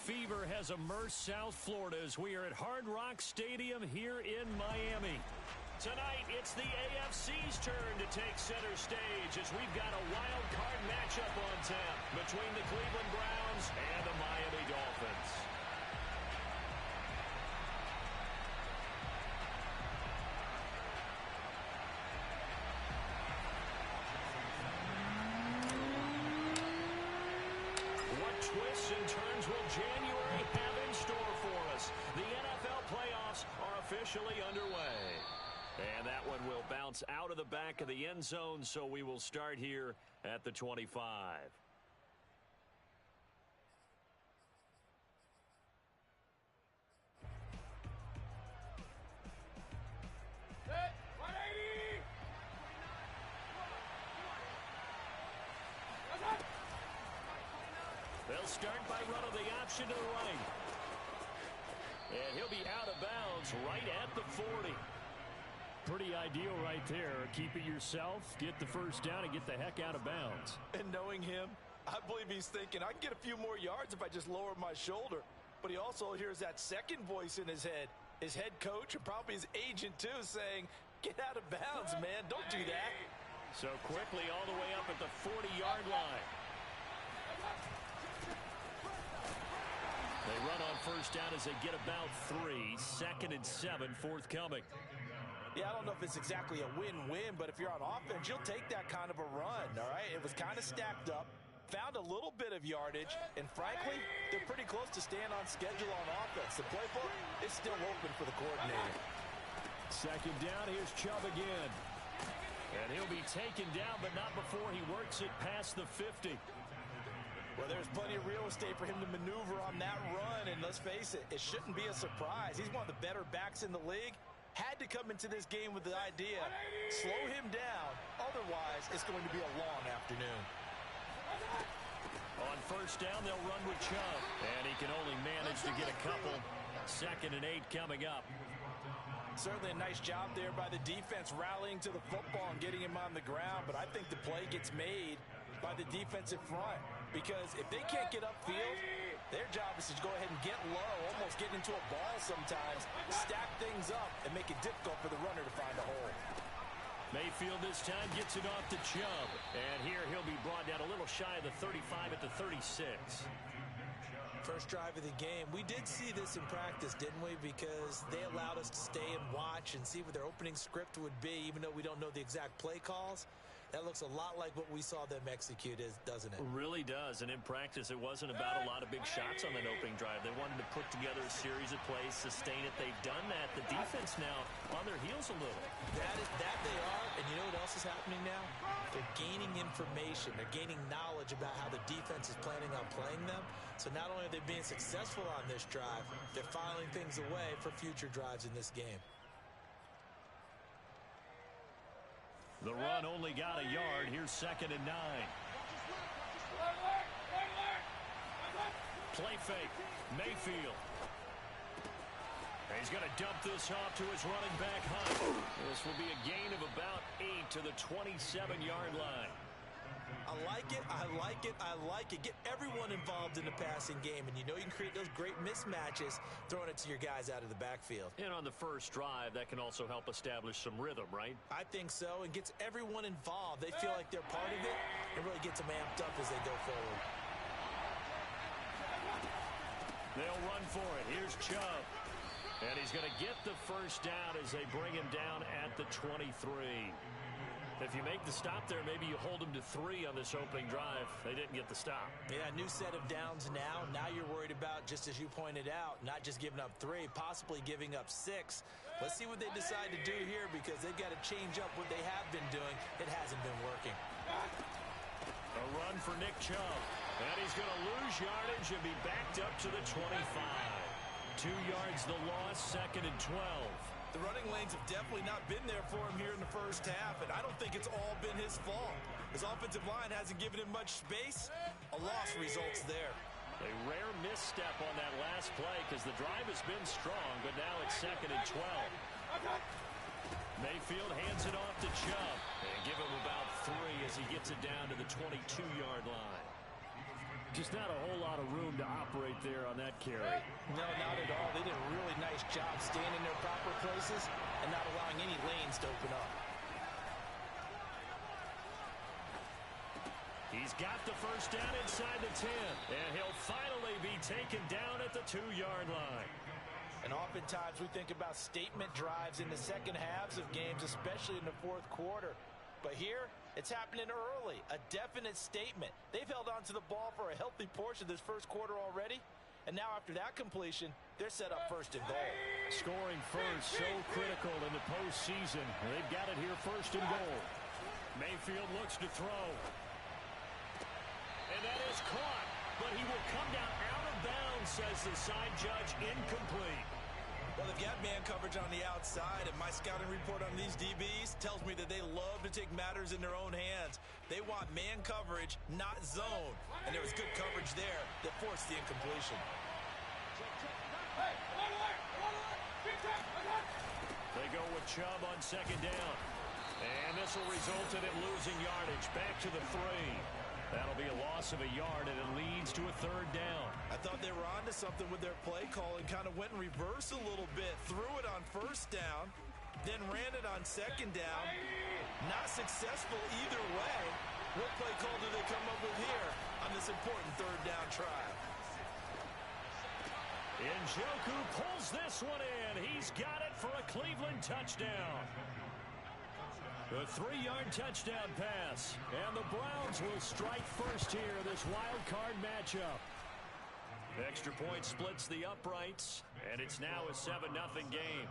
fever has immersed South Florida as we are at Hard Rock Stadium here in Miami. Tonight, it's the AFC's turn to take center stage as we've got a wild card matchup on tap between the Cleveland Browns and the Miami Dolphins. What twists and turns will January have in store for us? The NFL playoffs are officially underway. And that one will bounce out of the back of the end zone, so we will start here at the 25. They'll start by running the option to the right. And he'll be out of bounds right at the 40. Pretty ideal right there. Keep it yourself, get the first down, and get the heck out of bounds. And knowing him, I believe he's thinking, I can get a few more yards if I just lower my shoulder. But he also hears that second voice in his head coach, and probably his agent too, saying, get out of bounds, man. Don't do that. So quickly all the way up at the 40-yard line. They run on first down as they get about 3. 2nd and 7 forthcoming. Yeah, I don't know if it's exactly a win-win, but if you're on offense, you'll take that kind of a run, all right? It was kind of stacked up, found a little bit of yardage, and frankly, they're pretty close to staying on schedule on offense. The playbook is still open for the coordinator. 2nd down, here's Chubb again. And he'll be taken down, but not before he works it past the 50. Well, there's plenty of real estate for him to maneuver on that run, and let's face it, it shouldn't be a surprise. He's one of the better backs in the league. Had to come into this game with the idea, slow him down, otherwise it's going to be a long afternoon. On first down, they'll run with Chubb, and he can only manage to get a couple. 2nd and 8 coming up. Certainly a nice job there by the defense rallying to the football and getting him on the ground, but I think the play gets made by the defensive front, because if they can't get upfield, their job is to go ahead and get low, almost get into a ball sometimes, stack things up, and make it difficult for the runner to find a hole. Mayfield this time gets it off to Chubb, and here he'll be brought down a little shy of the 35 at the 36. First drive of the game. We did see this in practice, didn't we? Because they allowed us to stay and watch and see what their opening script would be, even though we don't know the exact play calls. That looks a lot like what we saw them execute, doesn't it? It really does. And in practice, it wasn't about a lot of big shots on that opening drive. They wanted to put together a series of plays, sustain it. They've done that. The defense now on their heels a little. That they are. And you know what else is happening now? They're gaining information. They're gaining knowledge about how the defense is planning on playing them. So not only are they being successful on this drive, they're filing things away for future drives in this game. The run only got a yard. Here's 2nd and 9. Play fake. Mayfield. And he's going to dump this off to his running back, Hunt. This will be a gain of about 8 to the 27-yard line. I like it, I like it, I like it. Get everyone involved in the passing game, and you know you can create those great mismatches throwing it to your guys out of the backfield. And on the first drive, that can also help establish some rhythm, right? I think so, and gets everyone involved. They feel like they're part of it, and really gets them amped up as they go forward. They'll run for it. Here's Chubb. And he's going to get the first down as they bring him down at the 23. If you make the stop there, maybe you hold them to 3 on this opening drive. They didn't get the stop. Yeah, new set of downs now. Now you're worried about, just as you pointed out, not just giving up 3, possibly giving up 6. Let's see what they decide to do here, because they've got to change up what they have been doing. It hasn't been working. A run for Nick Chubb. And he's going to lose yardage and be backed up to the 25. 2 yards the loss, 2nd and 12. The running lanes have definitely not been there for him here in the first half, and I don't think it's all been his fault. His offensive line hasn't given him much space. A loss results there. A rare misstep on that last play because the drive has been strong, but now it's 2nd and 12. Mayfield hands it off to Chubb and give him about 3 as he gets it down to the 22-yard line. Just not a whole lot of room to operate there on that carry. No, not at all. They did a really nice job staying in their proper places and not allowing any lanes to open up. He's got the first down inside the 10, and he'll finally be taken down at the 2-yard line. And oftentimes we think about statement drives in the second halves of games, especially in the fourth quarter. But here, it's happening early, a definite statement. They've held on to the ball for a healthy portion of this first quarter already. And now after that completion, they're set up first and goal. Scoring first, so critical in the postseason. They've got it here first and goal. Mayfield looks to throw. And that is caught. But he will come down out of bounds, says the side judge, incomplete. Well, they've got man coverage on the outside, and my scouting report on these DBs tells me that they love to take matters in their own hands. They want man coverage, not zone. And there was good coverage there that forced the incompletion. They go with Chubb on second down. And this will result in him losing yardage. Back to the 3. That'll be a loss of a yard, and it leads to a third down. I thought they were onto something with their play call and kind of went in reverse a little bit. Threw it on first down, then ran it on second down. Not successful either way. What play call do they come up with here on this important third down try? Njoku pulls this one in. He's got it for a Cleveland touchdown. A 3-yard touchdown pass. And the Browns will strike first here, this wild card matchup. Extra point splits the uprights, and it's now a 7-0 game.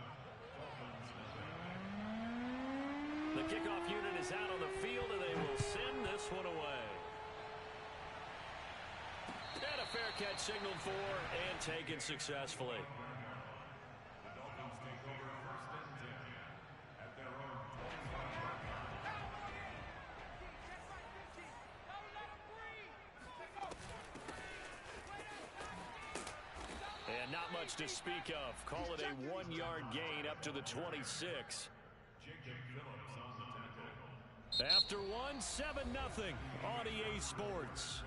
The kickoff unit is out on the field, and they will send this one away. And a fair catch signaled for and taken successfully. And not much to speak of. Call it a 1-yard gain up to the 26. After 1, 7-0 on EA Sports.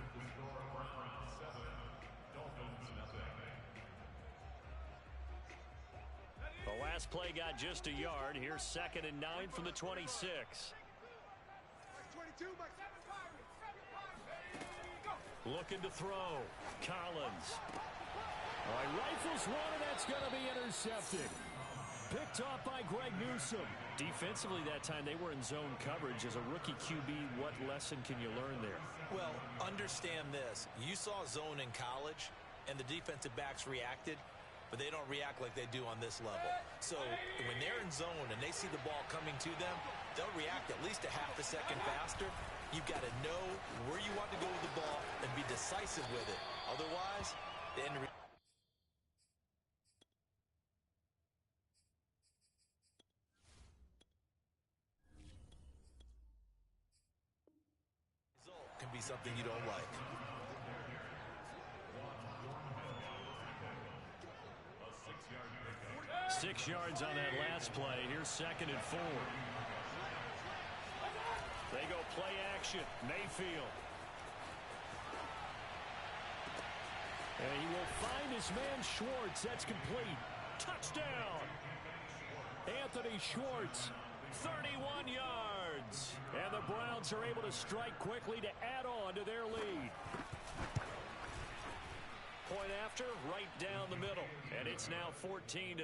The last play got just a yard. Here's 2nd and 9 from the 26. Looking to throw. Collins. All right, rifles one, and that's going to be intercepted. Picked off by Greg Newsome. Defensively that time, they were in zone coverage. As a rookie QB, what lesson can you learn there? Well, understand this. You saw zone in college, and the defensive backs reacted, but they don't react like they do on this level. So when they're in zone and they see the ball coming to them, they'll react at least a half a second faster. You've got to know where you want to go with the ball and be decisive with it. Otherwise, the end result can be something you don't like. Six yards on that last play. Here's 2nd and 4. They go play action. Mayfield. And he will find his man Schwartz. That's complete. Touchdown. Anthony Schwartz. 31 yards. And the Browns are able to strike quickly to add on to their lead. Point after, right down the middle. And it's now 14-0.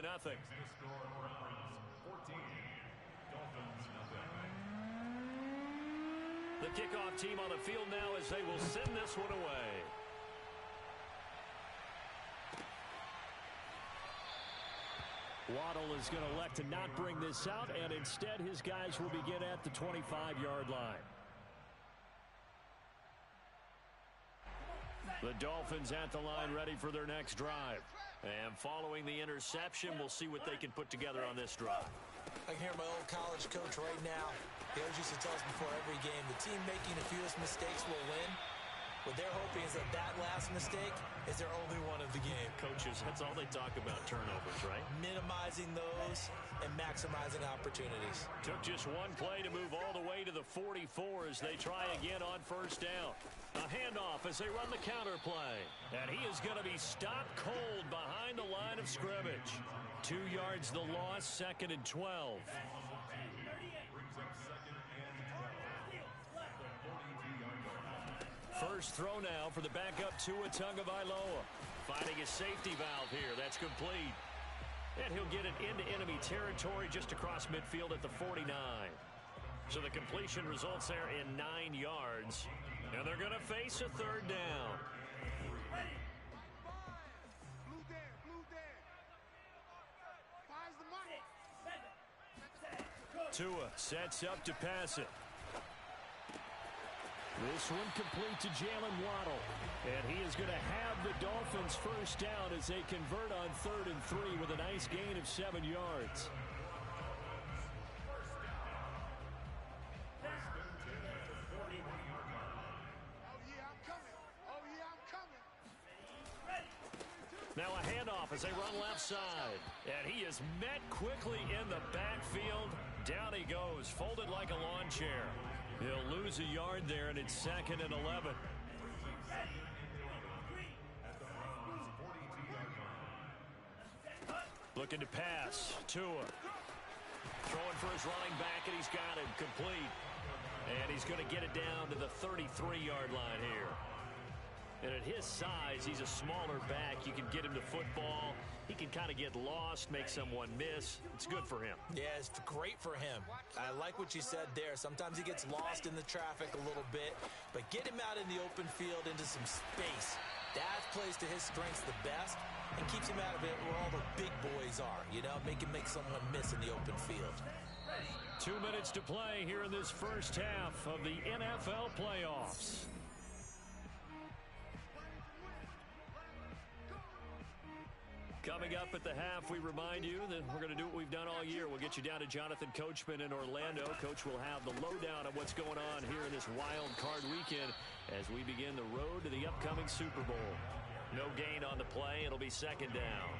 The kickoff team on the field now as they will send this one away. Waddle is going to elect to not bring this out, and instead his guys will begin at the 25-yard line. The Dolphins at the line ready for their next drive. And following the interception, we'll see what they can put together on this drive. I can hear my old college coach right now. He always used to tell us before every game, the team making the fewest mistakes will win. What they're hoping is that that last mistake is their only one of the game. Coaches, that's all they talk about, turnovers, right? Minimizing those and maximizing opportunities. Took just one play to move all the way to the 44 as they try again on first down. A handoff as they run the counter play. And he is going to be stopped cold behind the line of scrimmage. 2 yards the loss, 2nd and 12. First throw now for the backup Tua Tagovailoa. Finding his safety valve here. That's complete. And he'll get it into enemy territory just across midfield at the 49. So the completion results there in 9 yards. And they're going to face a 3rd down. Tua sets up to pass it. This one complete to Jalen Waddle. And he is going to have the Dolphins first down as they convert on 3rd and 3 with a nice gain of 7 yards. Now a handoff as they run left side. And he is met quickly in the backfield. Down he goes, folded like a lawn chair. He'll lose a yard there, and it's 2nd and 11. Looking to pass. Tua. Throwing for his running back, and he's got it complete. And he's going to get it down to the 33-yard line here. And at his size, he's a smaller back. You can get him to football. He can kind of get lost, make someone miss. It's good for him. Yeah, it's great for him. I like what you said there. Sometimes he gets lost in the traffic a little bit, but get him out in the open field into some space. That plays to his strengths the best and keeps him out of it where all the big boys are, you know, make him make someone miss in the open field. 2 minutes to play here in this first half of the NFL playoffs. Coming up at the half, we remind you that we're going to do what we've done all year. We'll get you down to Jonathan Coachman in Orlando. Coach will have the lowdown of what's going on here in this wild card weekend as we begin the road to the upcoming Super Bowl. No gain on the play. It'll be 2nd down.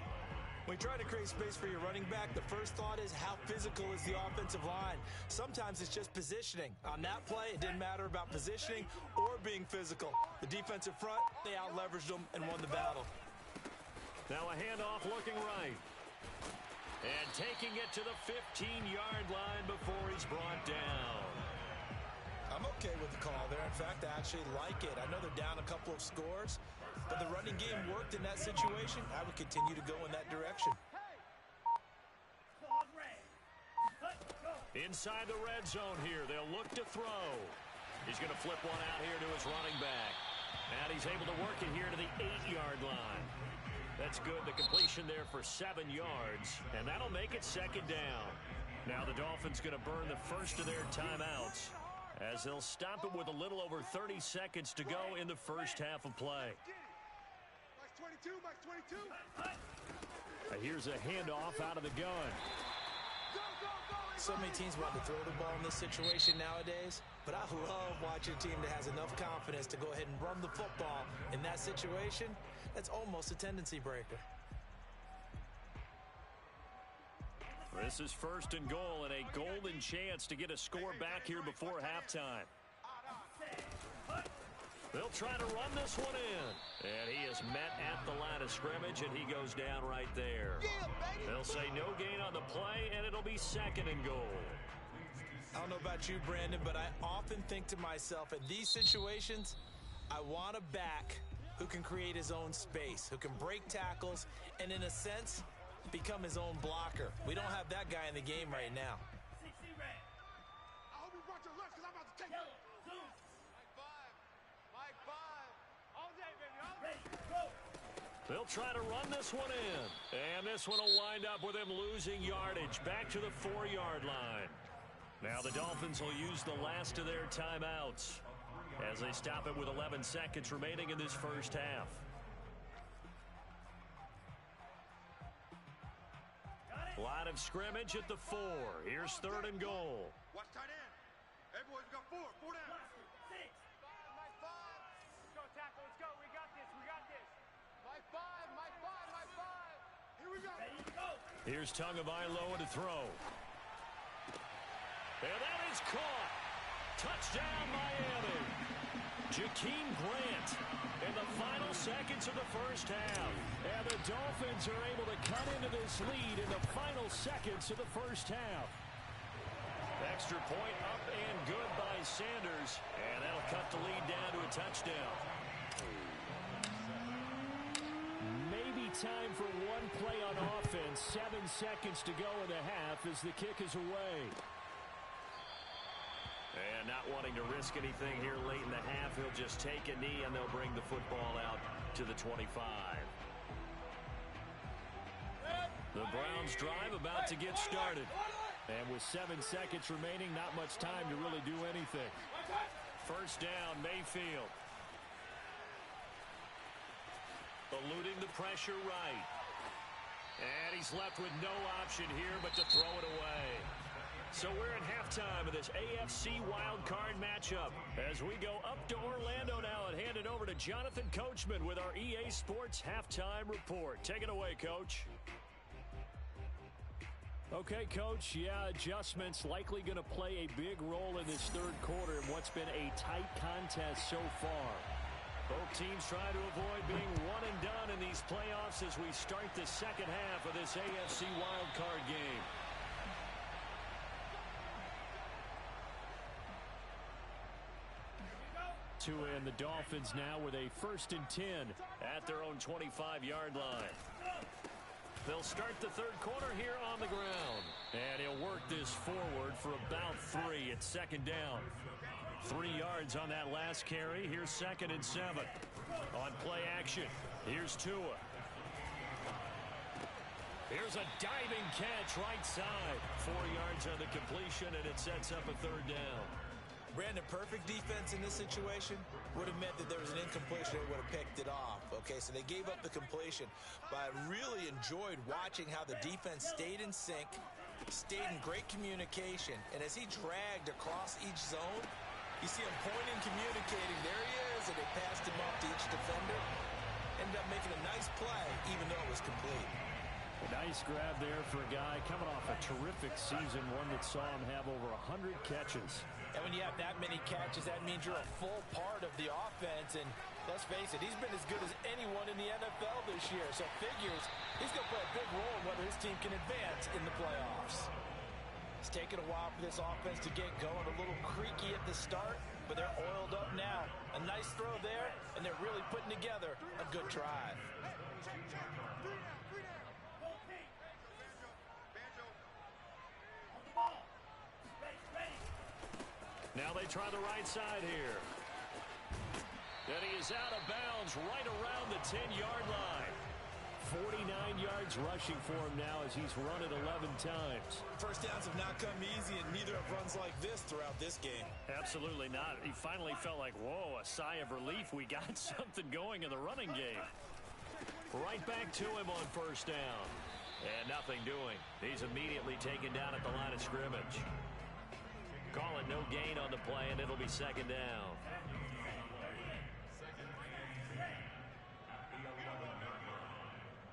When you try to create space for your running back, the first thought is how physical is the offensive line. Sometimes it's just positioning. On that play, it didn't matter about positioning or being physical. The defensive front, they out-leveraged them and won the battle. Now a handoff looking right. And taking it to the 15-yard line before he's brought down. I'm okay with the call there. In fact, I actually like it. I know they're down a couple of scores, but the running game worked in that situation. I would continue to go in that direction. Inside the red zone here, they'll look to throw. He's going to flip one out here to his running back. And he's able to work it here to the 8-yard line. That's good. The completion there for 7 yards, and that'll make it 2nd down. Now the Dolphins going to burn the first of their timeouts as they'll stop it with a little over 30 seconds to go in the first half of play. Here's a handoff out of the gun. So many teams want to throw the ball in this situation nowadays, but I love watching a team that has enough confidence to go ahead and run the football in that situation. That's almost a tendency breaker. This is 1st and goal and a golden chance to get a score back here before halftime. They'll try to run this one in. And he is met at the line of scrimmage, and he goes down right there. They'll say no gain on the play, and it'll be 2nd and goal. I don't know about you, Brandon, but I often think to myself, in these situations, I want a back who can create his own space, who can break tackles, and in a sense, become his own blocker. We don't have that guy in the game right now. They'll try to run this one in. And this one will wind up with him losing yardage back to the 4-yard line. Now the Dolphins will use the last of their timeouts as they stop it with 11 seconds remaining in this first half. Line of scrimmage at the 4. Here's 3rd and goal. Watch tight end. Hey, boys, we got 4. 4 down. Here's Tagovailoa to throw. And that is caught. Touchdown, Miami. Jakeem Grant in the final seconds of the first half. And the Dolphins are able to cut into this lead in the final seconds of the first half. Extra point up and good by Sanders. And that'll cut the lead down to a touchdown. Maybe time for one play on offense. 7 seconds to go in the half as the kick is away. And not wanting to risk anything here late in the half, he'll just take a knee and they'll bring the football out to the 25. The Browns drive about to get started. And with 7 seconds remaining, not much time to really do anything. First down, Mayfield. Eluding the pressure right. And he's left with no option here but to throw it away. So we're at halftime of this AFC Wildcard matchup as we go up to Orlando now and hand it over to Jonathan Coachman with our EA Sports Halftime Report. Take it away, Coach. Okay, Coach, yeah, adjustments likely going to play a big role in this third quarter in what's been a tight contest so far. Both teams try to avoid being one and done in these playoffs as we start the second half of this AFC Wildcard game. And the Dolphins now with a 1st and 10 at their own 25-yard line. They'll start the third quarter here on the ground. And he'll work this forward for about 3 at second down. 3 yards on that last carry. Here's 2nd and 7. On play action, here's Tua. Here's a diving catch right side. 4 yards on the completion, and it sets up a third down. Brandon, perfect defense in this situation would have meant that there was an incompletion that would have picked it off. Okay, so they gave up the completion. But I really enjoyed watching how the defense stayed in sync, stayed in great communication. And as he dragged across each zone, you see him pointing, communicating. There he is, and they passed him off to each defender. Ended up making a nice play, even though it was complete. A nice grab there for a guy coming off a terrific season, one that saw him have over 100 catches. And when you have that many catches, that means you're a full part of the offense. And let's face it, he's been as good as anyone in the NFL this year. So figures he's going to play a big role in whether his team can advance in the playoffs. It's taken a while for this offense to get going. A little creaky at the start, but they're oiled up now. A nice throw there, and they're really putting together a good drive. Now they try the right side here. And he is out of bounds right around the 10-yard line. 49 yards rushing for him now as he's run it 11 times. First downs have not come easy, and neither have runs like this throughout this game. Absolutely not. He finally felt like, whoa, a sigh of relief. We got something going in the running game. Right back to him on first down. And nothing doing. He's immediately taken down at the line of scrimmage. Call it no gain on the play, and it'll be second down.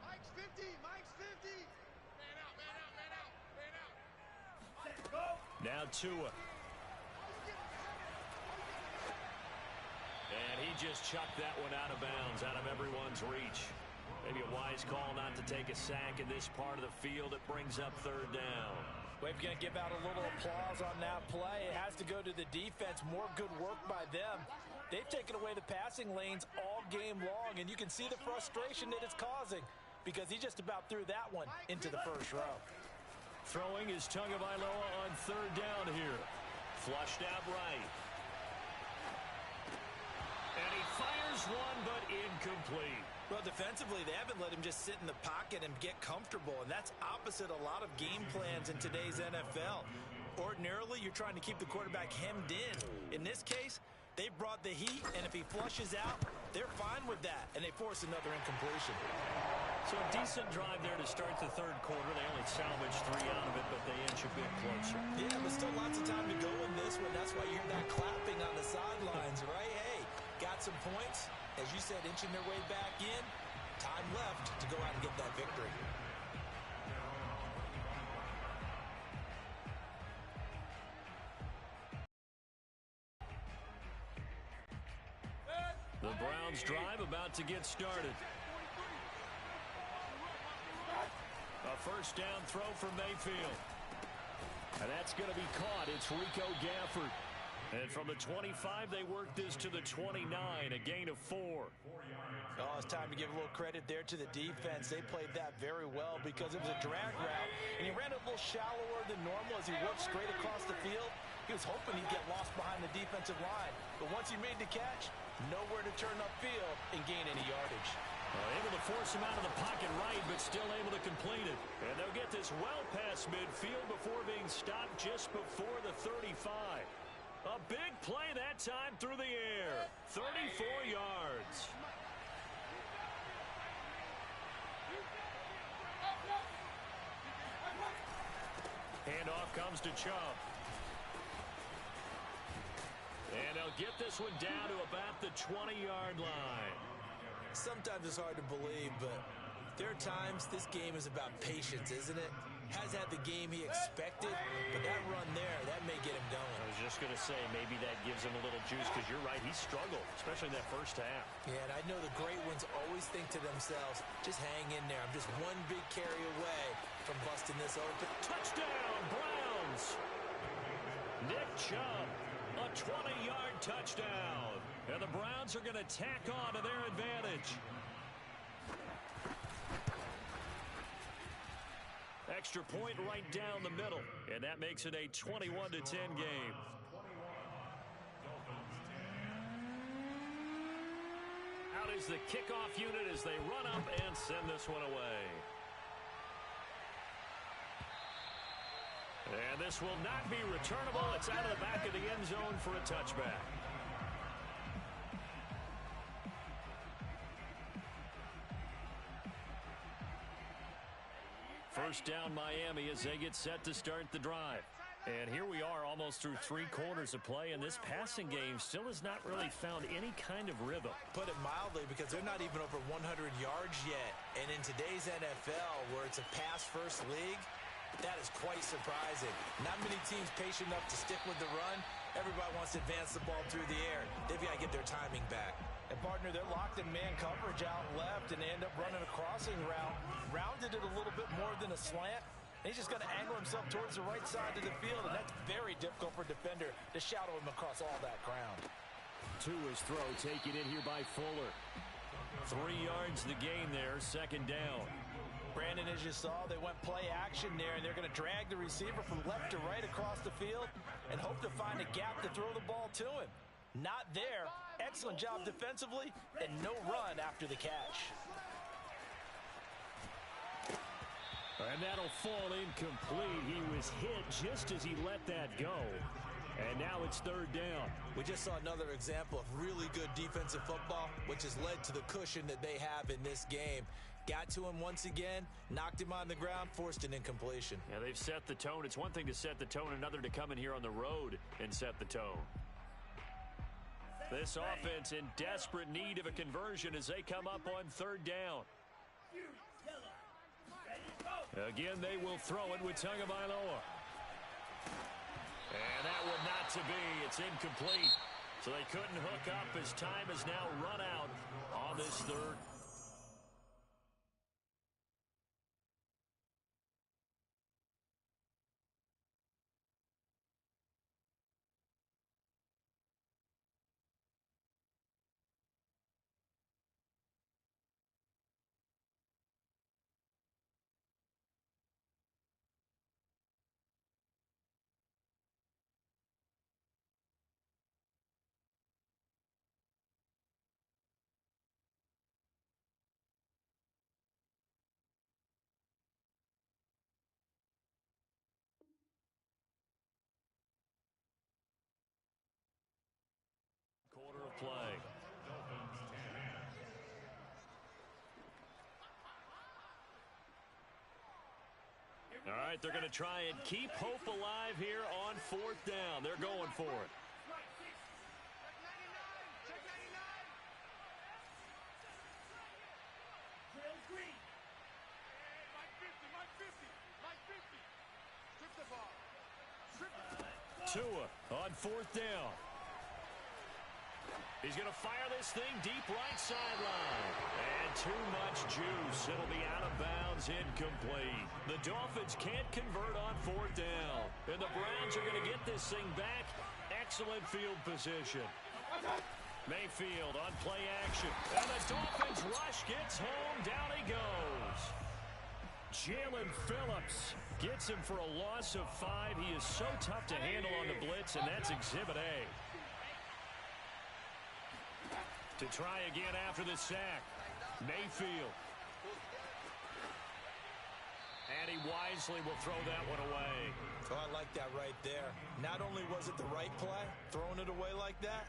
Mike's 50. Mike's 50. Man out, man out, man out, man out. Let's go. Now Tua. And he just chucked that one out of bounds, out of everyone's reach. Maybe a wise call not to take a sack in this part of the field. It brings up third down. Well, if you're going to give out a little applause on that play, it has to go to the defense. More good work by them. They've taken away the passing lanes all game long, and you can see the frustration that it's causing because he just about threw that one into the first row. Throwing is Tagovailoa on third down here. Flushed out right. And he fires one, but incomplete. Well, defensively, they haven't let him just sit in the pocket and get comfortable, and that's opposite a lot of game plans in today's NFL. Ordinarily, you're trying to keep the quarterback hemmed in. In this case, they brought the heat, and if he flushes out, they're fine with that, and they force another incompletion. So a decent drive there to start the third quarter. They only salvaged 3 out of it, but they inch a bit closer. Yeah, but still lots of time to go in this one. That's why you hear that clapping on the sidelines, right? Hey, got some points. As you said, inching their way back in. Time left to go out and get that victory. The Browns drive about to get started. A first down throw for Mayfield. And that's going to be caught. It's Rico Gafford. And from the 25, they work this to the 29, a gain of 4. Oh, it's time to give a little credit there to the defense. They played that very well because it was a drag route, and he ran a little shallower than normal as he worked straight across the field. He was hoping he'd get lost behind the defensive line. But once he made the catch, nowhere to turn upfield and gain any yardage. Able to force him out of the pocket right, but still able to complete it. And they'll get this well past midfield before being stopped just before the 35. A big play that time through the air. 34 yards. Handoff comes to Chubb. And they'll get this one down to about the 20-yard line. Sometimes it's hard to believe, but there are times this game is about patience, isn't it? Has had the game he expected, but that run there, that may get him going. I was just going to say, maybe that gives him a little juice, because you're right, he struggled, especially in that first half. Yeah, and I know the great ones always think to themselves, just hang in there. I'm just one big carry away from busting this open. Touchdown, Browns! Nick Chubb, a 20-yard touchdown. And the Browns are going to tack on to their advantage. Extra point right down the middle, and that makes it a 21-10 game. Out is the kickoff unit as they run up and send this one away. And this will not be returnable. It's out of the back of the end zone for a touchback. First down Miami as they get set to start the drive. And here we are almost through 3 quarters of play, and this passing game still has not really found any kind of rhythm. Put it mildly, because they're not even over 100 yards yet. And in today's NFL, where it's a pass-first league, that is quite surprising. Not many teams patient enough to stick with the run. Everybody wants to advance the ball through the air. They've got to get their timing back. And, partner, they're locked in man coverage out left, and they end up running a crossing route. Rounded it a little bit more than a slant. And he's just going to angle himself towards the right side of the field, and that's very difficult for a defender to shadow him across all that ground. To his throw, taken in here by Fuller. 3 yards the gain there, second down. Brandon, as you saw, they went play action there, and they're going to drag the receiver from left to right across the field and hope to find a gap to throw the ball to him. Not there. Excellent job defensively, and no run after the catch. And that'll fall incomplete. He was hit just as he let that go. And now it's third down. We just saw another example of really good defensive football, which has led to the cushion that they have in this game. Got to him once again, knocked him on the ground, forced an incompletion. Yeah, they've set the tone. It's one thing to set the tone, another to come in here on the road and set the tone. This offense in desperate need of a conversion as they come up on third down. Again, they will throw it with Tagovailoa. And that one not to be. It's incomplete. So they couldn't hook up as time has now run out on this third. Quarter of play. All right, they're going to try and keep hope alive here on fourth down. They're going for it. Tua on fourth down. He's going to fire this thing deep right sideline. And too much juice. It'll be out of bounds, incomplete. The Dolphins can't convert on fourth down. And the Browns are going to get this thing back. Excellent field position. Mayfield on play action. And the Dolphins rush gets home. Down he goes. Jalen Phillips gets him for a loss of 5. He is so tough to handle on the blitz, and that's Exhibit A. To try again after the sack. Mayfield. And he wisely will throw that one away. Oh, I like that right there. Not only was it the right play, throwing it away like that,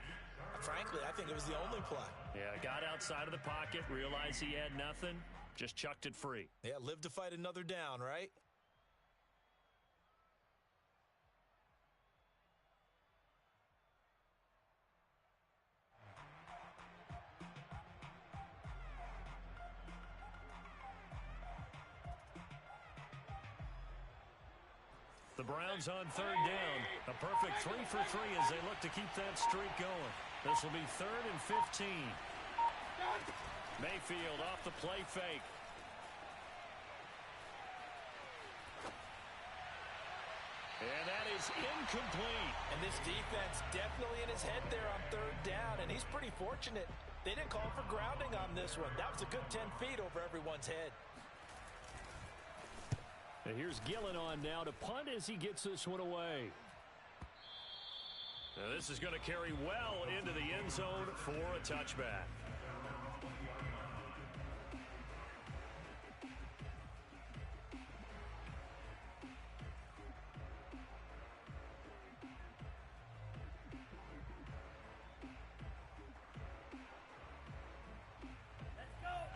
frankly, I think it was the only play. Yeah, got outside of the pocket, realized he had nothing, just chucked it free. Yeah, live to fight another down, right? The Browns on third down. A perfect 3 for 3 as they look to keep that streak going. This will be 3rd and 15. Mayfield off the play fake. And that is incomplete. And this defense definitely in his head there on third down, and he's pretty fortunate. They didn't call for grounding on this one. That was a good 10 feet over everyone's head. And here's Gillen on now to punt as he gets this one away. Now this is going to carry well into the end zone for a touchback.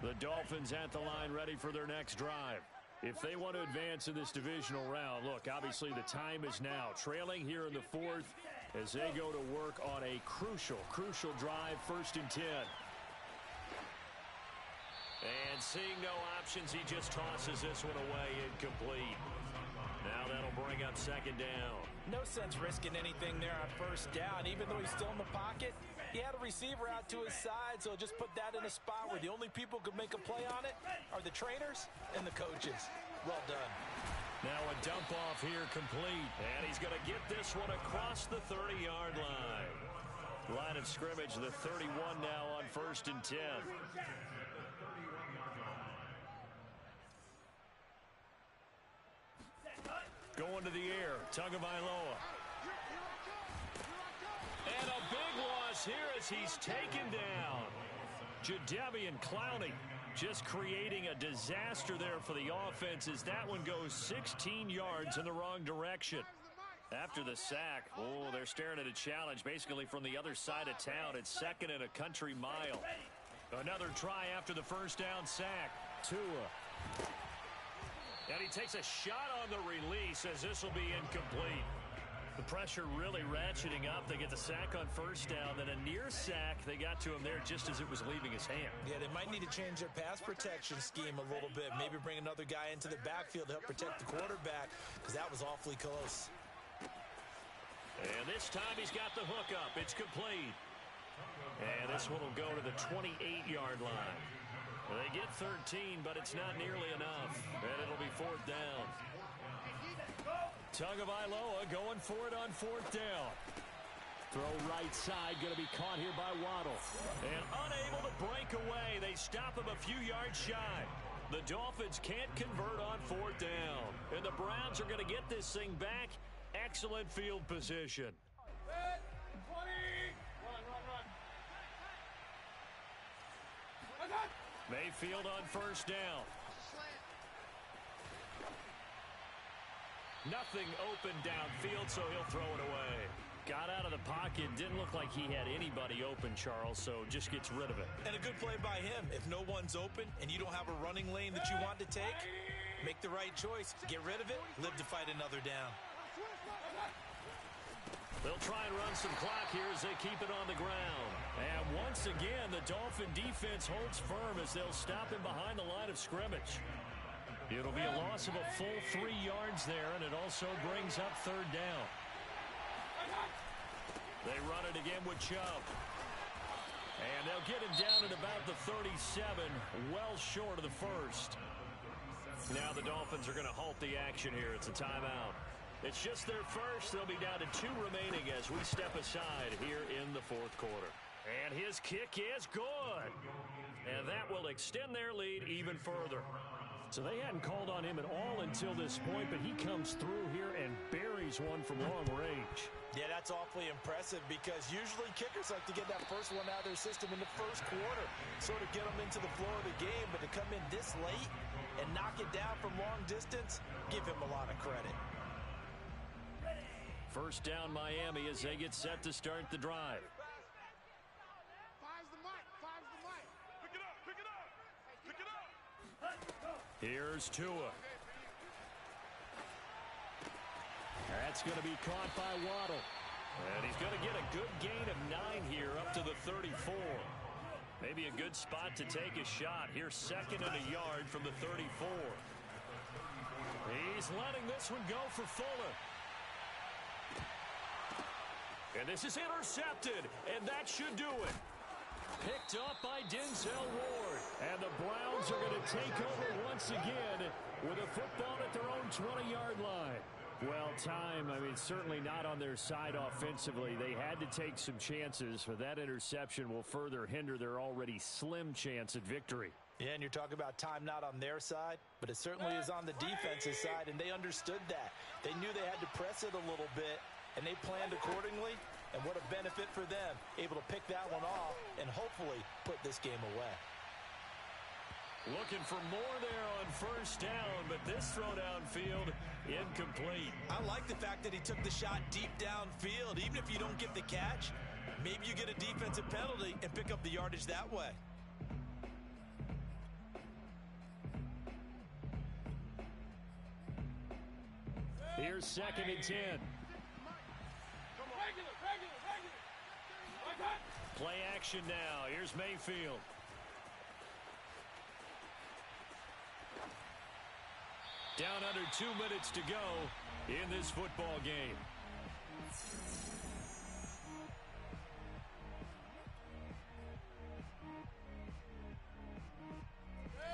The Dolphins at the line ready for their next drive. If they want to advance in this divisional round, look, obviously the time is now. Trailing here in the 4th as they go to work on a crucial drive, 1st and 10. And seeing no options, he just tosses this one away, incomplete. Now that'll bring up 2nd down. No sense risking anything there on 1st down. Even though he's still in the pocket, he had a receiver out to his side, so just put that in a spot where the only people who could make a play on it are the trainers and the coaches. Well done. Now a dump off here complete, and he's going to get this one across the 30-yard line. Line of scrimmage, the 31 now on 1st and 10. Going to the air, Tagovailoa. And a big loss here as he's taken down. Jadeveon Clowney just creating a disaster there for the offense as that one goes 16 yards in the wrong direction. After the sack, oh, they're staring at a challenge basically from the other side of town. It's 2nd and a country mile. Another try after the 1st down sack. Tua. And he takes a shot on the release as this will be incomplete. The pressure really ratcheting up. They get the sack on 1st down, then a near sack. They got to him there just as it was leaving his hand. Yeah, they might need to change their pass protection scheme a little bit. Maybe bring another guy into the backfield to help protect the quarterback, because that was awfully close. And this time he's got the hook up. It's complete. And this one will go to the 28-yard line. They get 13, but it's not nearly enough. And it'll be 4th down. Tagovailoa going for it on 4th down. Throw right side, going to be caught here by Waddle. And unable to break away. They stop him a few yards shy. The Dolphins can't convert on 4th down. And the Browns are going to get this thing back. Excellent field position. Mayfield on 1st down. Nothing open downfield, so he'll throw it away. Got out of the pocket. Didn't look like he had anybody open, Charles, so just gets rid of it. And a good play by him. If no one's open and you don't have a running lane that you want to take, make the right choice. Get rid of it. Live to fight another down. They'll try and run some clock here as they keep it on the ground. And once again, the Dolphin defense holds firm as they'll stop him behind the line of scrimmage. It'll be a loss of a full 3 yards there, and it also brings up 3rd down. They run it again with Chubb. And they'll get him down at about the 37, well short of the first. Now the Dolphins are going to halt the action here. It's a timeout. It's just their first. They'll be down to 2 remaining as we step aside here in the fourth quarter. And his kick is good. And that will extend their lead even further. So they hadn't called on him at all until this point, but he comes through here and buries one from long range. Yeah, that's awfully impressive because usually kickers like to get that first one out of their system in the first quarter, sort of get them into the flow of the game, but to come in this late and knock it down from long distance, give him a lot of credit. First down Miami as they get set to start the drive. Five's the mic. Five's the mic. Pick it up. Pick it up. Pick it up. Here's Tua. That's going to be caught by Waddle. And he's going to get a good gain of 9 here up to the 34. Maybe a good spot to take a shot. Here's second and a yard from the 34. He's letting this one go for Fuller. And this is intercepted, and that should do it. Picked up by Denzel Ward. And the Browns are going to take over once again with a football at their own 20-yard line. Well, certainly not on their side offensively. They had to take some chances, but that interception will further hinder their already slim chance at victory. Yeah, and you're talking about time not on their side, but it certainly is on the defense's side, and they understood that. They knew they had to press it a little bit, and they planned accordingly, and what a benefit for them, able to pick that one off and hopefully put this game away. Looking for more there on first down, but this throw downfield incomplete. I like the fact that he took the shot deep downfield. Even if you don't get the catch, maybe you get a defensive penalty and pick up the yardage that way. Here's second and 10. Play action now. Here's Mayfield. Down under 2 minutes to go in this football game.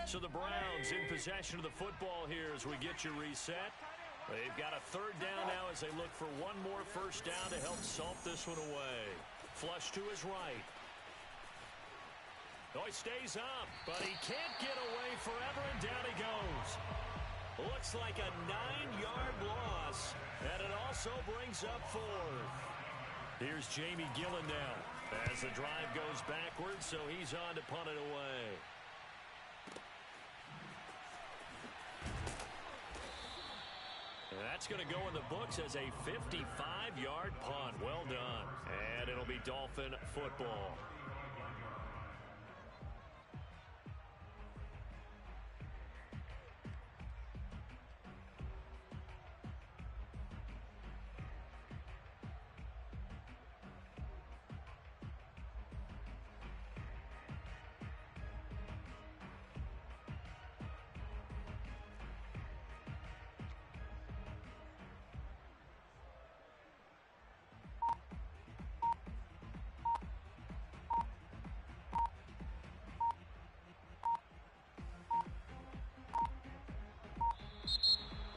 So the Browns in possession of the football here as we get you reset. They've got a third down now as they look for one more first down to help salt this one away. Flush to his right. Oh, he stays up, but he can't get away forever, and down he goes. Looks like a 9-yard loss, and it also brings up fourth. Here's Jamie Gillen now as the drive goes backwards, so he's on to punt it away. And that's going to go in the books as a 55-yard punt. Well done. And it'll be Dolphin football.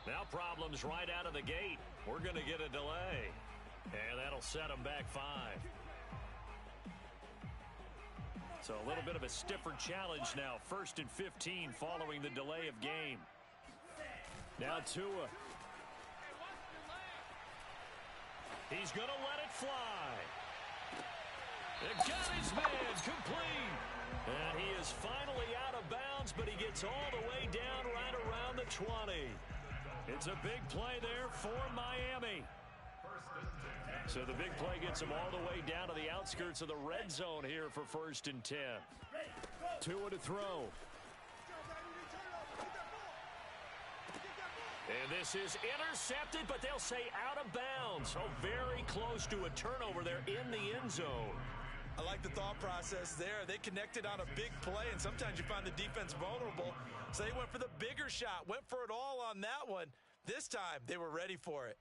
Now problems right out of the gate. We're going to get a delay. And that'll set them back 5. So a little bit of a stiffer challenge now. First and 15 following the delay of game. Now Tua. He's going to let it fly. It got his man complete. And he is finally out of bounds, but he gets all the way down right around the 20. It's a big play there for Miami. So the big play gets them all the way down to the outskirts of the red zone here for first and 10. Tua to throw. And this is intercepted, but they'll say out of bounds. So very close to a turnover there in the end zone. I like the thought process there. They connected on a big play, and sometimes you find the defense vulnerable. So they went for the bigger shot, went for it all on that one. This time, they were ready for it.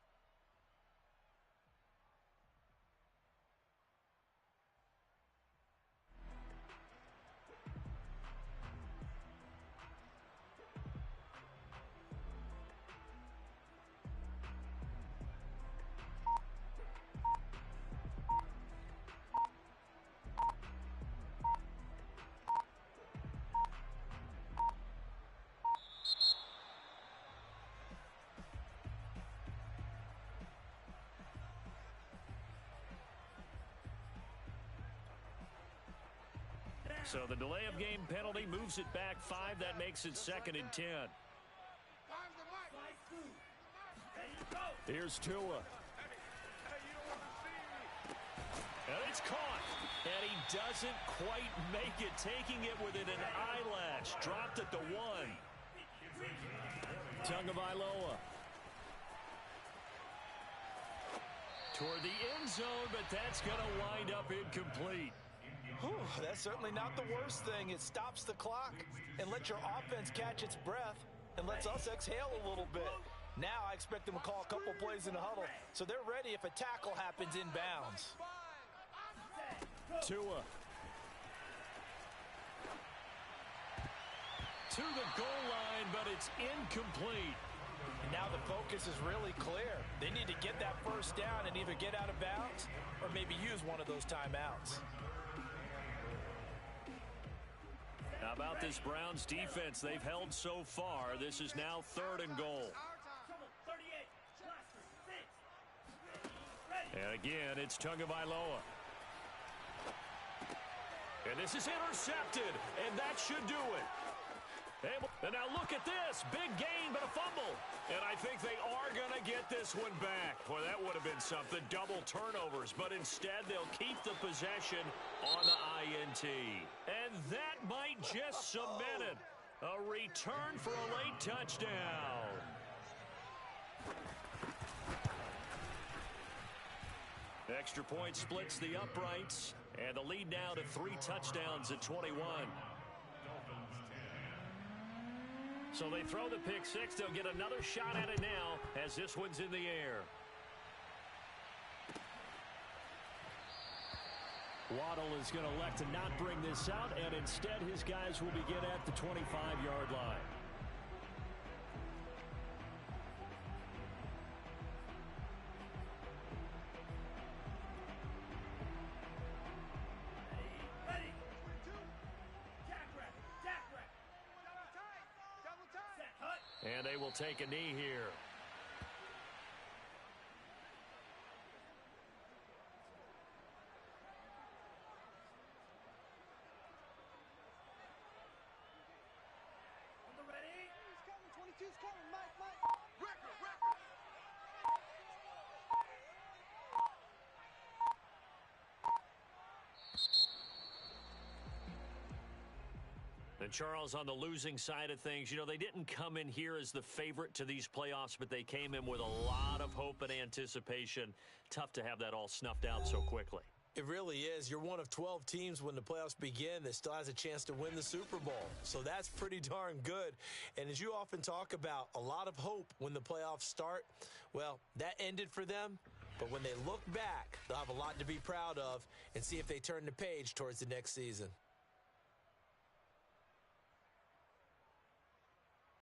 So the delay of game penalty moves it back 5. That makes it 2nd and 10. Here's Tua. And it's caught. And he doesn't quite make it, taking it within an eyelash. Dropped at the 1. Tagovailoa. Toward the end zone, but that's going to wind up incomplete. Whew, that's certainly not the worst thing. It stops the clock and lets your offense catch its breath and lets us exhale a little bit. Now I expect them to call a couple plays in the huddle, so they're ready if a tackle happens inbounds. Tua. To the goal line, but it's incomplete. And now the focus is really clear. They need to get that first down and either get out of bounds or maybe use one of those timeouts. How about this Browns defense they've held so far? This is now 3rd and goal. And again, it's Tagovailoa. And this is intercepted, and that should do it. And now look at this. Big gain, but a fumble. And I think they are going to get this one back. Boy, that would have been something. Double turnovers. But instead, they'll keep the possession on the INT. And that might just cement it. A return for a late touchdown. Extra point splits the uprights. And the lead now to 3 touchdowns at 21. So they throw the pick 6. They'll get another shot at it now as this one's in the air. Waddle is going to elect to not bring this out, and instead his guys will begin at the 25-yard line. And they will take a knee here. On the ready? He's coming. 22's coming. Mike. Record. And Charles, on the losing side of things, you know, they didn't come in here as the favorite to these playoffs, but they came in with a lot of hope and anticipation. Tough to have that all snuffed out so quickly. It really is. You're one of 12 teams when the playoffs begin that still has a chance to win the Super Bowl. So that's pretty darn good. And as you often talk about, a lot of hope when the playoffs start. Well, that ended for them. But when they look back, they'll have a lot to be proud of and see if they turn the page towards the next season.